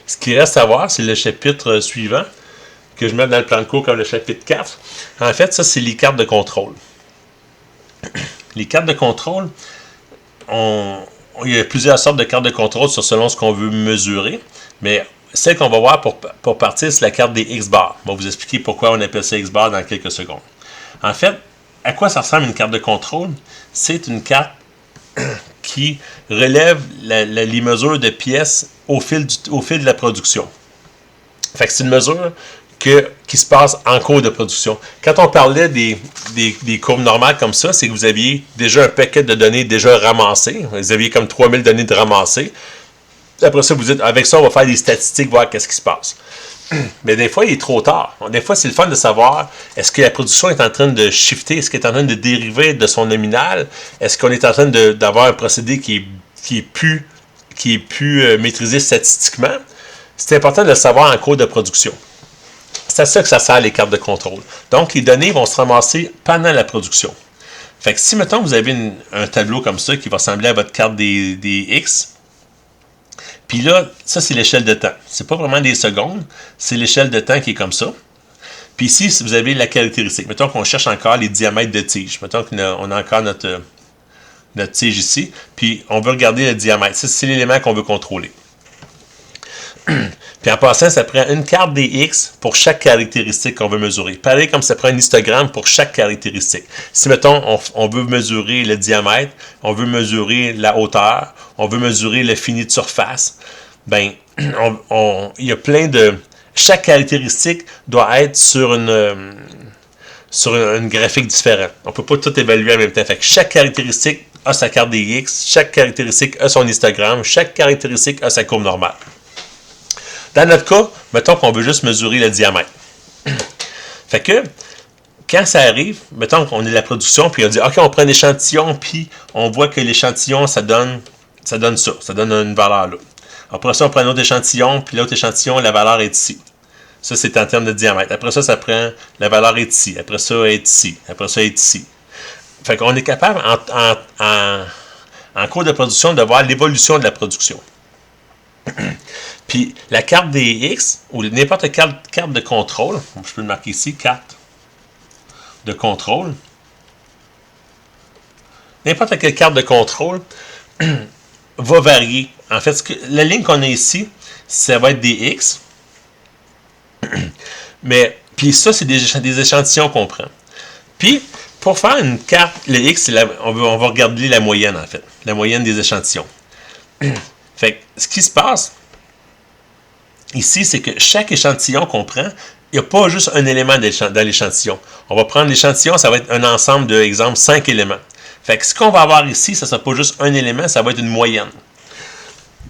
Ce qui reste à voir, c'est le chapitre suivant, que je mets dans le plan de cours comme le chapitre 4. En fait, ça, c'est les cartes de contrôle. Les cartes de contrôle, il y a plusieurs sortes de cartes de contrôle selon ce qu'on veut mesurer, mais celle qu'on va voir pour partir, c'est la carte des X-bars. Je vais vous expliquer pourquoi on appelle ça X-bar dans quelques secondes. En fait, à quoi ça ressemble une carte de contrôle? C'est une carte qui relève les mesures de pièces au fil de la production. Fait que c'est une mesure qui se passe en cours de production. Quand on parlait des courbes normales comme ça, c'est que vous aviez déjà un paquet de données déjà ramassées. Vous aviez comme 3000 données de ramassées. Après ça, vous dites, avec ça, on va faire des statistiques, voir qu'est-ce qui se passe. Mais des fois, il est trop tard. Des fois, c'est le fun de savoir, est-ce que la production est en train de shifter, est-ce qu'elle est en train de dériver de son nominal, est-ce qu'on est en train d'avoir un procédé qui est plus maîtrisé statistiquement. C'est important de le savoir en cours de production. C'est à ça que ça sert les cartes de contrôle. Donc, les données vont se ramasser pendant la production. Fait que si, mettons, vous avez un tableau comme ça qui va ressembler à votre carte des X, puis là, ça, c'est l'échelle de temps. C'est pas vraiment des secondes, c'est l'échelle de temps qui est comme ça. Puis ici, vous avez la caractéristique. Mettons qu'on cherche encore les diamètres de tige. Mettons qu'on a encore notre tige ici, puis on veut regarder le diamètre. Ça, c'est l'élément qu'on veut contrôler. Puis en passant, ça prend une carte des X pour chaque caractéristique qu'on veut mesurer. Pareil comme ça prend un histogramme pour chaque caractéristique. Si, mettons, on veut mesurer le diamètre, on veut mesurer la hauteur, on veut mesurer le fini de surface, ben, il y a plein de... Chaque caractéristique doit être sur une graphique différente. On ne peut pas tout évaluer en même temps. Fait que chaque caractéristique a sa carte des X, chaque caractéristique a son histogramme, chaque caractéristique a sa courbe normale. Dans notre cas, mettons qu'on veut juste mesurer le diamètre. Fait que, quand ça arrive, mettons qu'on est la production, puis on dit, OK, on prend un échantillon, puis on voit que l'échantillon, ça donne ça, ça donne une valeur là. Après ça, on prend un autre échantillon, puis l'autre échantillon, la valeur est ici. Ça, c'est en termes de diamètre. Après ça, ça prend, la valeur est ici. Après ça, elle est ici. Après ça, elle est ici. Fait qu'on est capable, en cours de production, de voir l'évolution de la production. Puis la carte des X, ou n'importe quelle carte de contrôle, je peux le marquer ici, carte de contrôle. N'importe quelle carte de contrôle va varier. En fait, la ligne qu'on a ici, ça va être des X. Mais, puis ça, c'est des échantillons qu'on prend. Puis, pour faire une carte, le X, on va regarder la moyenne, en fait. La moyenne des échantillons. Fait que, ce qui se passe ici, c'est que chaque échantillon qu'on prend, il n'y a pas juste un élément dans l'échantillon. On va prendre l'échantillon, ça va être un ensemble de, exemple, 5 éléments. Fait que ce qu'on va avoir ici, ça ne sera pas juste un élément, ça va être une moyenne.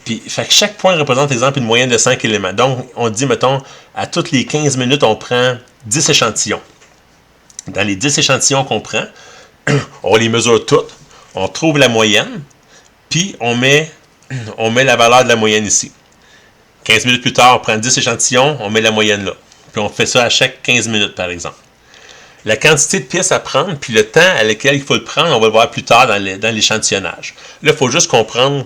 Puis, fait que chaque point représente, exemple, une moyenne de 5 éléments. Donc, on dit, mettons, à toutes les 15 minutes, on prend 10 échantillons. Dans les 10 échantillons qu'on prend, on les mesure toutes, on trouve la moyenne, puis on met la valeur de la moyenne ici. 15 minutes plus tard, on prend 10 échantillons, on met la moyenne là. Puis on fait ça à chaque 15 minutes, par exemple. La quantité de pièces à prendre, puis le temps à lequel il faut le prendre, on va le voir plus tard dans l'échantillonnage. Là, il faut juste comprendre,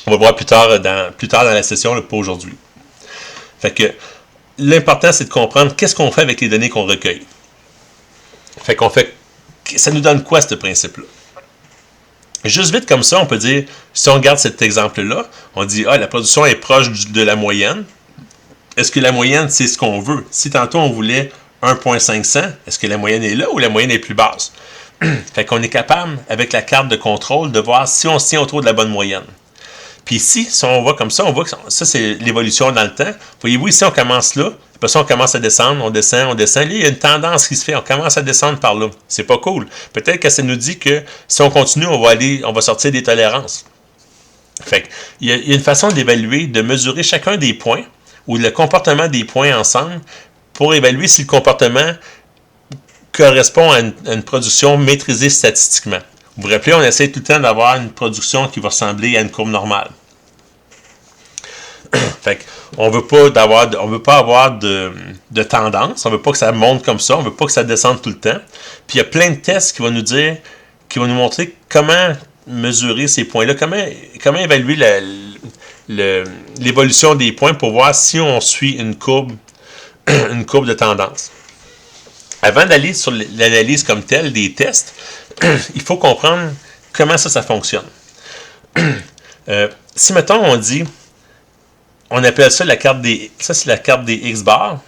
on va le voir plus tard dans la session, là, pas aujourd'hui. Fait que l'important, c'est de comprendre qu'est-ce qu'on fait avec les données qu'on recueille. Fait qu'on fait, ça nous donne quoi, ce principe-là? Juste vite comme ça, on peut dire, si on regarde cet exemple-là, on dit, la production est proche de la moyenne. Est-ce que la moyenne, c'est ce qu'on veut? Si tantôt on voulait 1.500, est-ce que la moyenne est là ou la moyenne est plus basse? Fait qu'on est capable, avec la carte de contrôle, de voir si on se tient autour de la bonne moyenne. Puis ici, si on voit comme ça, on voit que ça, c'est l'évolution dans le temps. Voyez-vous, ici, on commence là. Après ça, on commence à descendre, on descend. Là, il y a une tendance qui se fait. On commence à descendre par là. C'est pas cool. Peut-être que ça nous dit que si on continue, on va sortir des tolérances. Fait que, il y a une façon d'évaluer, de mesurer chacun des points ou le comportement des points ensemble pour évaluer si le comportement correspond à une production maîtrisée statistiquement. Vous vous rappelez, on essaie tout le temps d'avoir une production qui va ressembler à une courbe normale. Fait qu'on veut pas avoir de tendance, on veut pas que ça monte comme ça, on veut pas que ça descende tout le temps. Puis il y a plein de tests qui vont nous montrer comment mesurer ces points-là, comment évaluer l'évolution des points pour voir si on suit une courbe de tendance. Avant d'aller sur l'analyse comme telle des tests, il faut comprendre comment ça fonctionne. Si, mettons, on dit, on appelle ça la carte des... Ça, c'est la carte des X-bar.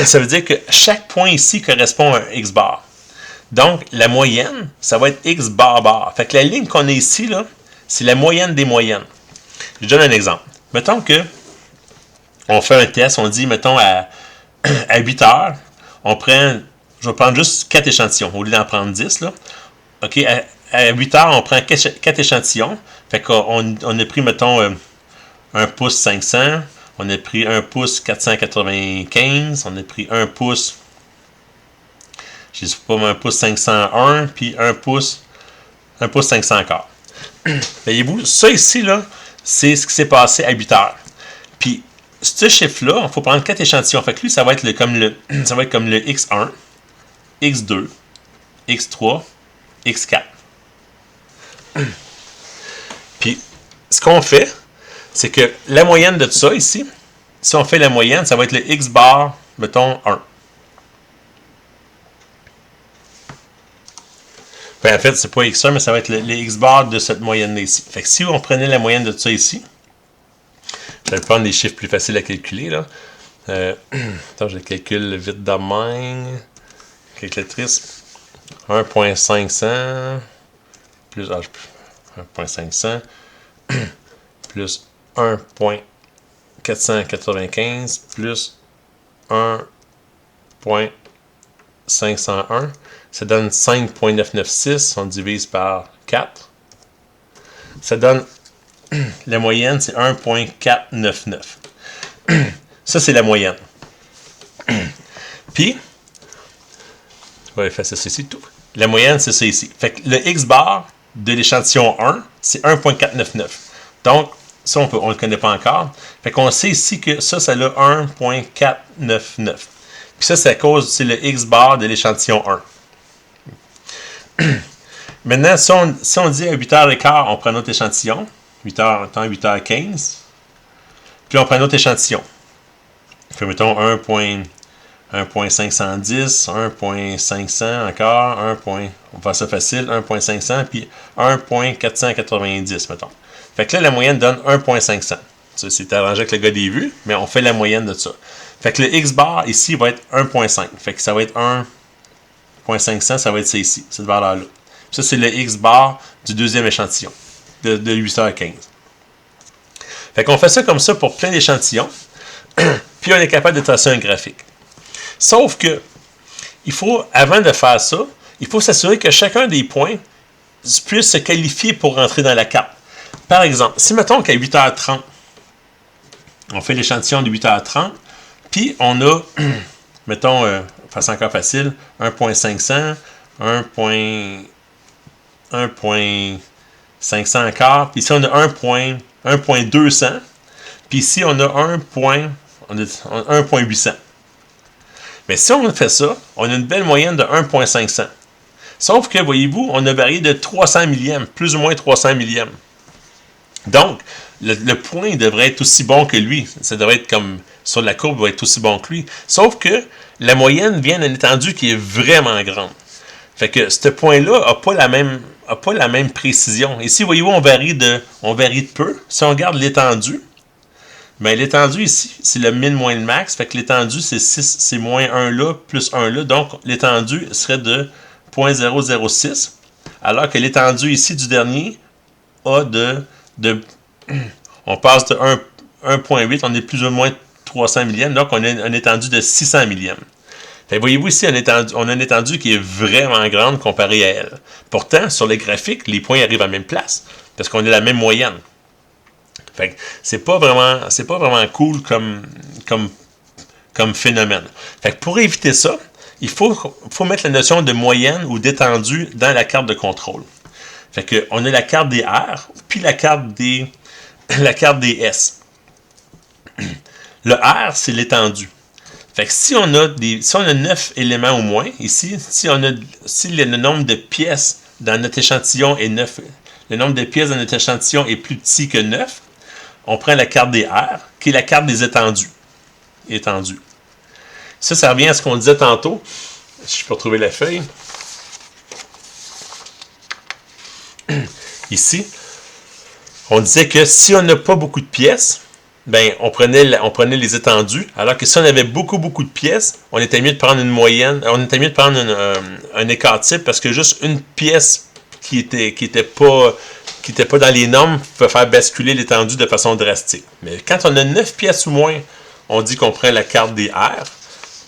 Ça veut dire que chaque point ici correspond à un X-bar. Donc, la moyenne, ça va être X-bar-bar. Fait que la ligne qu'on a ici, là, c'est la moyenne des moyennes. Je donne un exemple. Mettons que on fait un test, on dit, mettons, à 8 heures, je vais prendre juste 4 échantillons, au lieu d'en prendre 10, là. OK, à 8 heures, on prend 4 échantillons. Fait qu'on a pris, mettons, 1 pouce 500, on a pris 1 pouce 495, on a pris 1 pouce, je sais pas, 1 pouce 501, puis 1 pouce 500 encore. Voyez-vous, ça ici, là, c'est ce qui s'est passé à 8 heures. Puis, ce chiffre-là, il faut prendre 4 échantillons. Fait que lui, ça va être comme le X1, X2, X3, X4. Puis, ce qu'on fait, c'est que la moyenne de tout ça ici, si on fait la moyenne, ça va être le X bar, mettons, 1. Enfin, en fait, c'est pas X1, mais ça va être le X bar de cette moyenne-là ici. Fait que si on prenait la moyenne de tout ça ici, je vais prendre des chiffres plus faciles à calculer, là. Attends, je calcule vite de même. Calculatrice. 1.500 plus 1.500 plus 1.495 plus 1.501. Ça donne 5.996. On divise par 4. Ça donne... La moyenne, c'est 1.499. Ça, c'est la moyenne. Puis, je vais effacer ça ici, tout. La moyenne, c'est ça ici. Fait que le X-bar de l'échantillon 1, c'est 1.499. Donc, ça, on ne le connaît pas encore. Fait qu'on sait ici que ça a 1.499. Puis ça, c'est à cause, c'est le X-bar de l'échantillon 1. Maintenant, si on dit à 8h15, on prend notre échantillon. 8h15. Puis on prend un autre échantillon. Fait, mettons 1.510, 1.500 encore, on va faire ça facile, 1.500, puis 1.490, mettons. Fait que là, la moyenne donne 1.500. Ça, c'est arrangé avec le gars des vues, mais on fait la moyenne de ça. Fait que le X-bar ici va être 1.5. Fait que ça va être 1.500, ça va être ça ici, cette valeur-là. Ça, c'est le X-bar du deuxième échantillon. De 8h15. Fait qu'on fait ça comme ça pour plein d'échantillons. Puis on est capable de tracer un graphique. Sauf que, il faut, avant de faire ça, il faut s'assurer que chacun des points puisse se qualifier pour rentrer dans la carte. Par exemple, si mettons qu'à 8h30, on fait l'échantillon de 8h30, puis on a, mettons, façon encore facile, 1.500, 1.500 encore, puis ici on a 1.200, puis ici on a 1.800. Mais si on fait ça, on a une belle moyenne de 1.500. Sauf que, voyez-vous, on a varié de 300 millièmes, plus ou moins 300 millièmes. Donc, le point devrait être aussi bon que lui. Ça devrait être comme, sur la courbe, va être aussi bon que lui. Sauf que la moyenne vient d'une étendue qui est vraiment grande. Fait que ce point-là n'a pas la même précision. Ici, voyez-vous, on varie de peu. Si on regarde l'étendue, bien, l'étendue ici, c'est le min moins le max. Fait que l'étendue, c'est moins 1 là, plus 1 là. Donc, l'étendue serait de 0.006. Alors que l'étendue ici du dernier a on passe de 1.8, on est plus ou moins 300 millièmes. Donc, on a une étendue de 600 millièmes. Voyez-vous ici, on a une étendue qui est vraiment grande comparée à elle. Pourtant, sur les graphiques, les points arrivent à la même place, parce qu'on a la même moyenne. Fait que c'est pas vraiment cool comme phénomène. Fait que pour éviter ça, il faut mettre la notion de moyenne ou d'étendue dans la carte de contrôle. Fait que on a la carte des R, puis la carte des S. Le R, c'est l'étendue. Fait que si on a 9 éléments au moins, ici, si le nombre de pièces dans notre échantillon est 9, le nombre de pièces dans notre échantillon est plus petit que 9, on prend la carte des R, qui est la carte des étendues. Ça revient à ce qu'on disait tantôt. Si je peux retrouver la feuille. Ici, on disait que si on n'a pas beaucoup de pièces, ben on prenait les étendues, alors que si on avait beaucoup de pièces, on était mieux de prendre une moyenne, on était mieux de prendre un écart type, parce que juste une pièce qui était pas dans les normes peut faire basculer l'étendue de façon drastique. Mais quand on a 9 pièces ou moins, on dit qu'on prend la carte des R.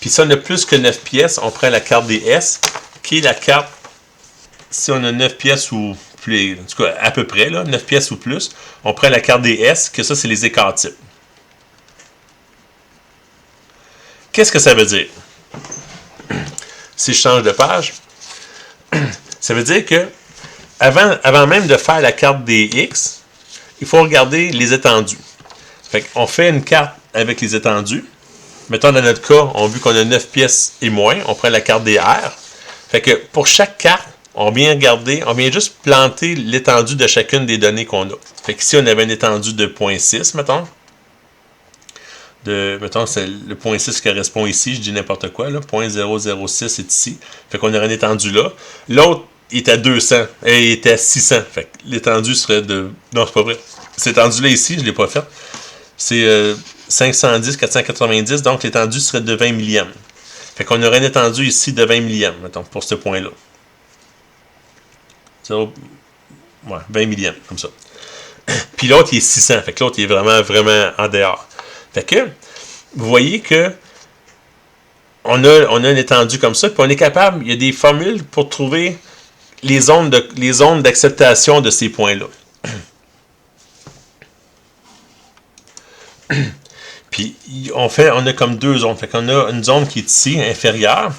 Puis si on a plus que 9 pièces, on prend la carte des S, qui est la carte, si on a 9 pièces ou plus, en tout cas à peu près, là, 9 pièces ou plus, on prend la carte des S, que ça c'est les écarts types. Qu'est-ce que ça veut dire? Si je change de page, ça veut dire que avant même de faire la carte des X, il faut regarder les étendues. Fait qu'on fait une carte avec les étendues. Mettons dans notre cas, on a vu qu'on a 9 pièces et moins, on prend la carte des R. Fait que pour chaque carte, on vient regarder, on vient juste planter l'étendue de chacune des données qu'on a. Fait que si on avait une étendue de 0.6, mettons, c'est le 0.6 correspond ici, je dis n'importe quoi, là, 0.006 est ici. Fait qu'on aurait une étendue là. L'autre est à 200, il est à 600. Fait que l'étendue serait de... Non, c'est pas vrai. Cette étendue-là ici, je ne l'ai pas faite. C'est 510, 490, donc l'étendue serait de 20 millièmes. Fait qu'on aurait une étendue ici de 20 millièmes, mettons, pour ce point-là. Ouais, 20 millièmes, comme ça. Puis l'autre, il est 600. Fait que l'autre, il est vraiment en dehors. Fait que, vous voyez que on a une étendue comme ça, puis on est capable, il y a des formules pour trouver les zones d'acceptation de ces points-là. Puis, on a comme deux zones. Fait qu'on a une zone qui est ici, inférieure.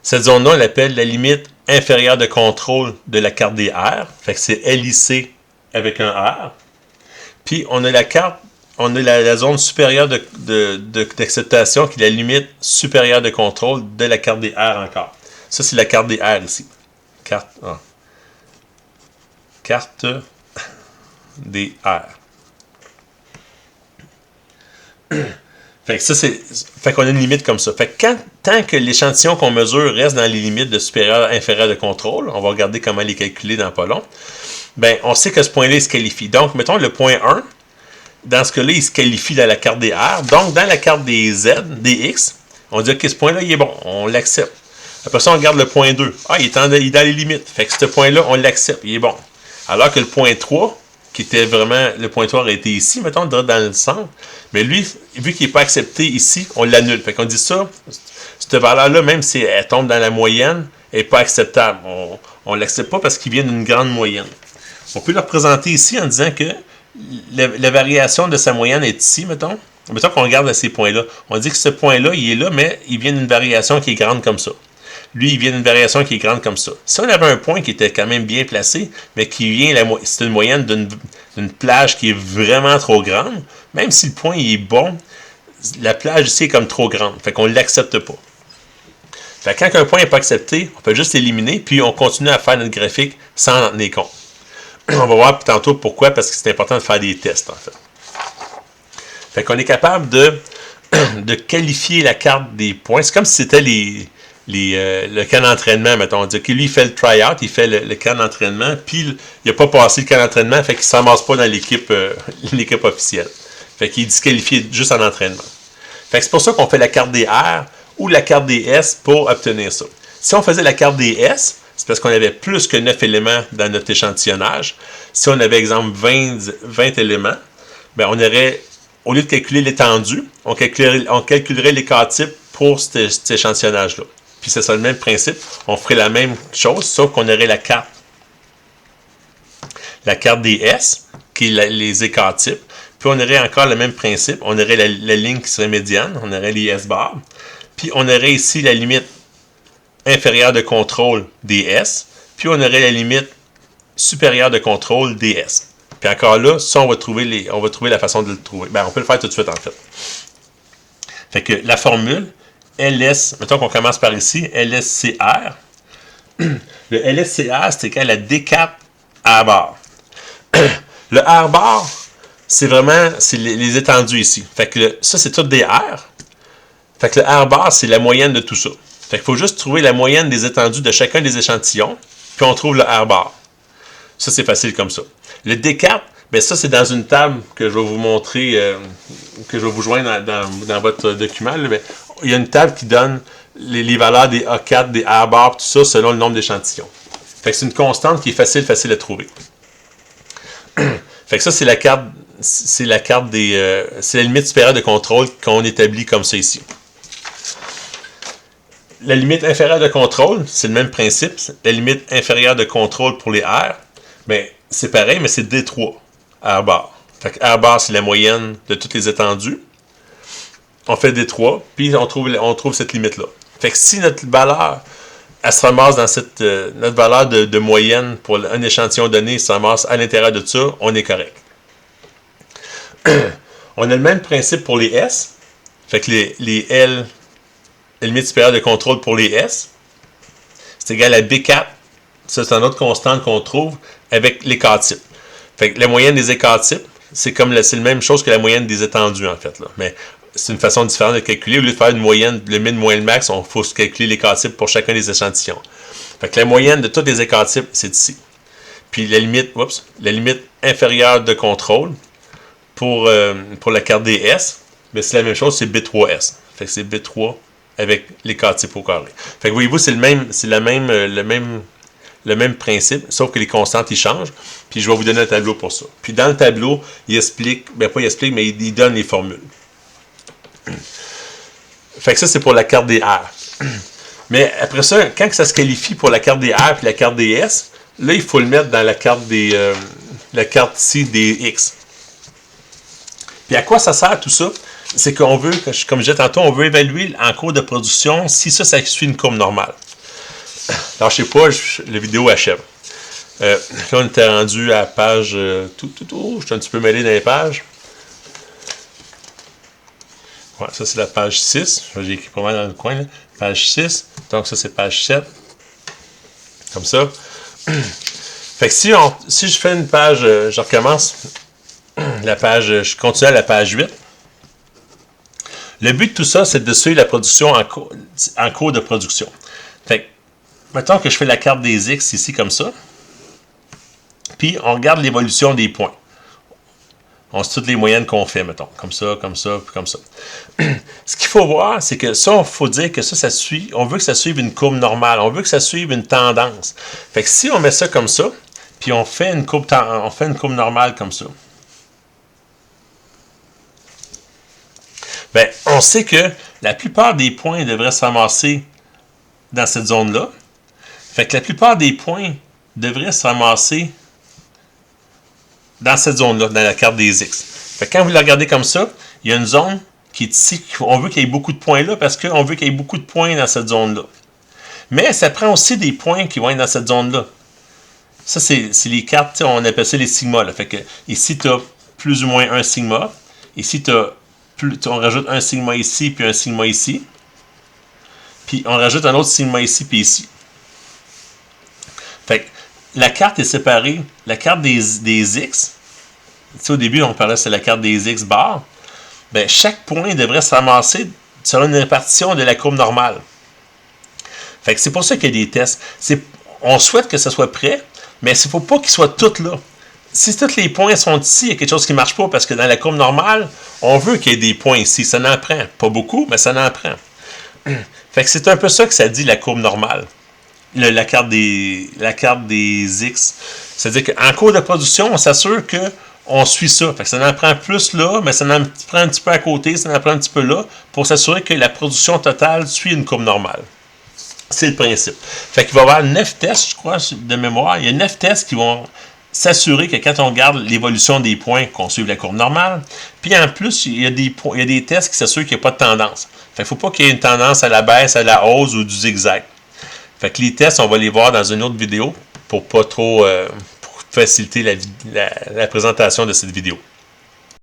Cette zone-là, on l'appelle la limite inférieure de contrôle de la carte des R. Fait que c'est LIC avec un R. Puis, on a la zone supérieure d'acceptation qui est la limite supérieure de contrôle de la carte des R encore. Ça, c'est la carte des R ici. Carte des R. Fait qu'on a une limite comme ça. Fait que tant que l'échantillon qu'on mesure reste dans les limites de supérieur inférieur de contrôle, on va regarder comment les calculer dans pas long, ben on sait que ce point-là, il se qualifie. Donc, mettons le point 1, dans ce cas-là, il se qualifie dans la carte des R. Donc, dans la carte des Z, des X, on dit que ce point-là, il est bon, on l'accepte. Après ça, on regarde le point 2. Ah, il est dans les limites. Fait que ce point-là, on l'accepte, il est bon. Alors que le point 3, qui était vraiment, le pointoir aurait été ici, mettons, dans le centre. Mais lui, vu qu'il n'est pas accepté ici, on l'annule. Fait qu'on dit ça, cette valeur-là, même si elle tombe dans la moyenne, elle n'est pas acceptable. On ne l'accepte pas parce qu'il vient d'une grande moyenne. On peut le représenter ici en disant que la variation de sa moyenne est ici, mettons. Mettons qu'on regarde à ces points-là. On dit que ce point-là, il est là, mais il vient d'une variation qui est grande comme ça. Lui, il vient d'une variation qui est grande comme ça. Si on avait un point qui était quand même bien placé, mais qui vient, c'est une moyenne d'une plage qui est vraiment trop grande, même si le point il est bon, la plage ici est comme trop grande. Fait qu'on ne l'accepte pas. Fait que quand un point n'est pas accepté, on peut juste l'éliminer, puis on continue à faire notre graphique sans en tenir compte. On va voir tantôt pourquoi, parce que c'est important de faire des tests, en fait. Fait qu'on est capable de qualifier la carte des points. C'est comme si c'était le camp d'entraînement, mettons. On dit que lui, il fait le try-out, il fait le camp d'entraînement, puis il n'a pas passé le camp d'entraînement, fait qu'il ne s'en masse pas dans l'équipe officielle. Fait qu'il est disqualifié juste en entraînement. Fait que c'est pour ça qu'on fait la carte des R ou la carte des S pour obtenir ça. Si on faisait la carte des S, c'est parce qu'on avait plus que 9 éléments dans notre échantillonnage. Si on avait, exemple, 20 éléments, ben on aurait, au lieu de calculer l'étendue, on calculerait l'écart type pour cet échantillonnage-là. Puis c'est ça le même principe. On ferait la même chose, sauf qu'on aurait la carte des S, qui est les écarts types. Puis on aurait encore le même principe. On aurait la ligne qui serait médiane. On aurait les S-bars. Puis on aurait ici la limite inférieure de contrôle des S. Puis on aurait la limite supérieure de contrôle des S. Puis encore là, ça, on va trouver la façon de le trouver. Ben, on peut le faire tout de suite, en fait. Fait que la formule, LS, mettons qu'on commence par ici, LSCR. Le LSCR, c'est égal à D4 R bar. Le R bar, c'est vraiment les étendues ici. Fait que ça, c'est tout des R. Fait que le R bar, c'est la moyenne de tout ça. Fait qu'il faut juste trouver la moyenne des étendues de chacun des échantillons, puis on trouve le R bar. Ça, c'est facile comme ça. Le D4, bien ça, c'est dans une table que je vais vous montrer, que je vais vous joindre dans votre document. Là, il y a une table qui donne les valeurs des A4, des R bar, tout ça, selon le nombre d'échantillons. Fait que c'est une constante qui est facile à trouver. Fait que ça, c'est la carte c'est la limite supérieure de contrôle qu'on établit comme ça ici. La limite inférieure de contrôle, c'est le même principe. La limite inférieure de contrôle pour les R, ben, c'est pareil, mais c'est D3, R bar. Fait que R bar, c'est la moyenne de toutes les étendues. On fait D3, puis on trouve cette limite-là. Fait que si notre valeur, elle se ramasse dans notre valeur de moyenne pour un échantillon donné, se ramasse à l'intérieur de ça, on est correct. On a le même principe pour les S. Fait que les L, la limite supérieure de contrôle pour les S, c'est égal à B4. Ça, c'est une autre constante qu'on trouve avec l'écart-type. Fait que la moyenne des écarts-types, c'est la même chose que la moyenne des étendues, en fait. Là. Mais c'est une façon différente de calculer. Au lieu de faire une moyenne, le min moins le max, il faut se calculer l'écart-type pour chacun des échantillons. Fait que la moyenne de tous les écarts-types, c'est ici. Puis la limite inférieure de contrôle pour la carte des S, c'est la même chose, c'est B3S. Fait que c'est B3 avec l'écart-type au carré. Fait que voyez-vous, c'est le même principe, sauf que les constantes, ils changent. Puis je vais vous donner un tableau pour ça. Puis dans le tableau, il explique, mais il donne les formules. Fait que ça, c'est pour la carte des R. Mais après ça, quand ça se qualifie pour la carte des R et la carte des S, là, il faut le mettre dans la carte ici des X. Puis à quoi ça sert tout ça? C'est qu'on veut, comme je disais tantôt, on veut évaluer en cours de production si ça suit une courbe normale. Alors, je sais pas, la vidéo achève. Là, on était rendu à la page... je suis un petit peu mêlé dans les pages. Ouais, ça, c'est la page 6. J'ai écrit pas mal dans le coin. Là. Page 6. Donc, ça, c'est page 7. Comme ça. Fait que si je fais une page... je recommence la page... Je continue à la page 8. Le but de tout ça, c'est de suivre la production en cours de production. Fait que, mettons que je fais la carte des X ici comme ça. Puis, on regarde l'évolution des points. On sait toutes les moyennes qu'on fait, mettons. Comme ça, puis comme ça. Ce qu'il faut voir, c'est que ça, il faut dire que ça suit... On veut que ça suive une courbe normale. On veut que ça suive une tendance. Fait que si on met ça comme ça, puis on fait une courbe normale comme ça, ben, on sait que la plupart des points devraient se ramasser dans cette zone-là. Fait que la plupart des points devraient se ramasser dans cette zone-là, dans la carte des X. Fait que quand vous la regardez comme ça, il y a une zone qui est ici. On veut qu'il y ait beaucoup de points là parce qu'on veut qu'il y ait beaucoup de points dans cette zone-là. Mais ça prend aussi des points qui vont être dans cette zone-là. Ça, c'est les cartes, on appelle ça les sigma. Là. Fait que ici, tu as plus ou moins un sigma. Ici, on rajoute un sigma ici, puis un sigma ici. Puis on rajoute un autre sigma ici, puis ici. Fait que la carte est séparée. La carte des X, au début, on parlait c'est la carte des X bar. Ben, chaque point devrait se ramasser selon une répartition de la courbe normale. Fait que c'est pour ça qu'il y a des tests. On souhaite que ça soit prêt, mais il ne faut pas qu'il soit tout là. Si tous les points sont ici, il y a quelque chose qui ne marche pas parce que dans la courbe normale, on veut qu'il y ait des points ici. Ça n'en prend. Pas beaucoup, mais ça n'en prend. Fait que c'est un peu ça que ça dit la courbe normale. La carte des X. C'est-à-dire qu'en cours de production, on s'assure qu'on suit ça. Fait que ça en prend plus là, mais ça en prend un petit peu à côté, ça en prend un petit peu là, pour s'assurer que la production totale suit une courbe normale. C'est le principe. Fait qu'il va y avoir 9 tests, je crois, de mémoire. Il y a 9 tests qui vont s'assurer que quand on regarde l'évolution des points, qu'on suive la courbe normale. Puis en plus, il y a des tests qui s'assurent qu'il n'y a pas de tendance. Fait qu'il ne faut pas qu'il y ait une tendance à la baisse, à la hausse ou du zigzag. Fait que les tests, on va les voir dans une autre vidéo pour pas trop pour faciliter la présentation de cette vidéo.